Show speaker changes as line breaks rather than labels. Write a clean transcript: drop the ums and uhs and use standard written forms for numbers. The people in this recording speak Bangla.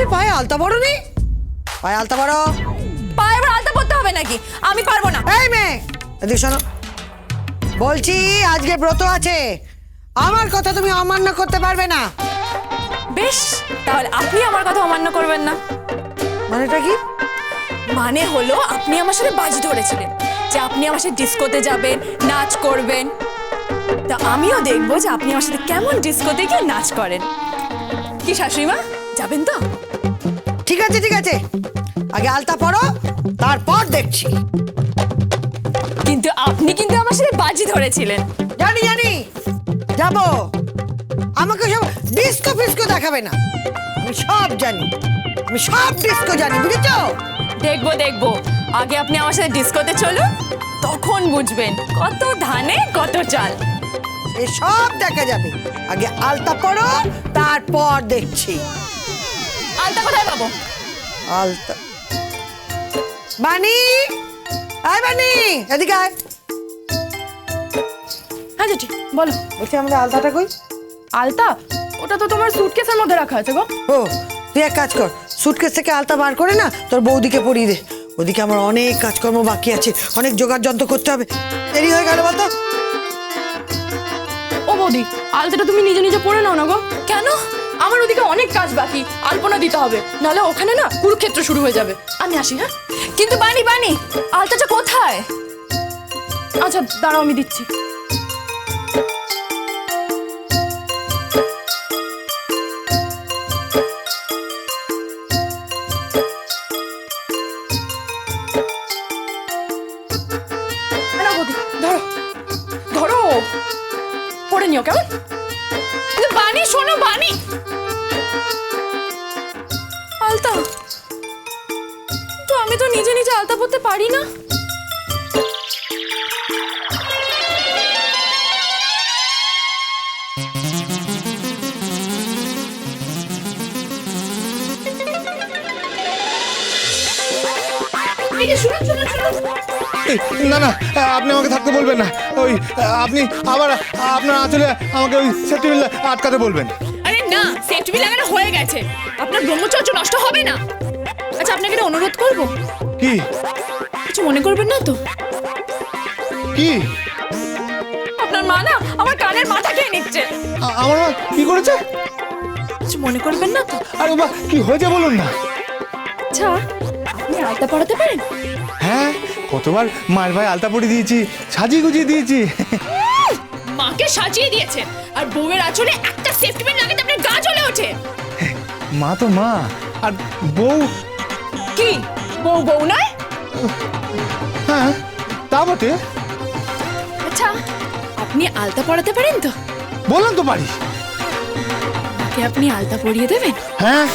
তুমি পায়ে আলতা পরো নি? পায়ে আলতা পরো।
পায়ে আবার আলতা পরতে হবে নাকি? আমি পারবো না।
এই মেয়ে, এদিকে শোনো, বলছি আজকে ব্রত আছে, আমার কথা তুমি অমান্য করতে পারবে না।
বেশ, তাহলে আপনি আমার কথা অমান্য করবেন না।
মানেটা কি?
মানে হলো আপনি আমার সাথে বাজি ধরেছিলেন যে আপনি আমার সাথে ডিস্কোতে যাবেন, নাচ করবেন। তা আমিও দেখবো যে আপনি আমার সাথে কেমন ডিস্কোতে গিয়ে নাচ করেন। কি শাশুড়ি মা, যাবেন তো?
ঠিক আছে ঠিক আছে, আগে আলতা পরো, তারপর দেখছি।
কিন্তু আপনি কিন্তু আমার সাথে বাজি ধরেছিলেন।
জানি জানি, যাবো। আমাকে সব ডিস্কো ফিস্কো দেখাবে না, আমি সব জানি, আমি সব ডিস্কো জানি, বুঝেছো?
দেখবো দেখবো, আগে আপনি আমার সাথে ডিস্কোতে চলুন, তখন বুঝবেন কত ধানে কত চাল।
এ সব দেখা যাবে, আগে আলতা পরো, তারপর দেখছি।
আলতা কোথায় পাবো?
আলতা, বানি, আয় বানি, এদিকে আয়।
হ্যাঁ জেঠি বলো।
বলছি আমাদের আলতাটা কই?
আলতা? ওটা তো তোমার সুটকেসের মধ্যে রাখা আছে গো।
ও, তুই এক কাজ কর, সুটকেস থেকে আলতা বার করে না তোর বৌদিকে পরিয়ে দে। ওদিকে আমার অনেক কাজকর্ম বাকি আছে, অনেক জোগাড় যন্ত্র করতে হবে, দেরি হয়ে গেল বলতো।
ও বৌদি, আলতাটা তুমি নিজে নিজে পরে নাও না গো।
কেন?
আমার ওদিকে অনেক কাজ বাকি, আলপনা দিতে হবে, নাহলে ওখানে না কুরুক্ষেত্র শুরু হয়ে যাবে। আমি আসি, হ্যাঁ?
কিন্তু বানি বানি, আলতাটা কোথায়?
আচ্ছা দাঁড়াও, আমি দিচ্ছি। নাও বৌদি, ধরো ধরো, পরে নিও কেমন?
কিন্তু বানি শোনো, বানি আলতা তো আমি তো নিজে নিজে আলতা পরতে পারি না।
না না, আপনি আমাকে থাকতে বলবেন না। ওই আপনি আবার আপনার আঁচলে আমাকে ওই সেফটি বিল আটকাতে বলবেন।
আরে না, সেফটি বিল লাগানো হয়ে গেছে, আপনার ব্রহ্মচর্য নষ্ট হবে না। আচ্ছা আপনাকে একটা অনুরোধ করবো।
কি?
কিছু মনে করবেন না তো?
কি?
আপনার মা না আমার কানের মাথা খেয়ে নিচ্ছে।
আমার মা কি করেছে?
কিছু মনে করবেন না তো?
আরে বাবা, কি হয়েছে বলুন না।
আচ্ছা আপনি আলতা পড়াতে পারেন?
হ্যাঁ, কতবার মায়ের ভাই আলতা পরিয়ে দিয়েছি, সাজিয়ে গুজিয়ে দিয়েছি।
মাকে সাজিয়ে দিয়েছেন আর বউয়ের আঁচলে একটা সেফটি পিন লাগাতে আপনার গা জ্বলে ওঠে।
মা তো মা, আর বউ।
কি বউ বউ নয়?
হ্যাঁ তা বটে।
আচ্ছা আপনি আলতা পড়াতে পারেন তো?
বললাম তো পারি।
মাকে আপনি আলতা পরিয়ে দেবেন?
হ্যাঁ।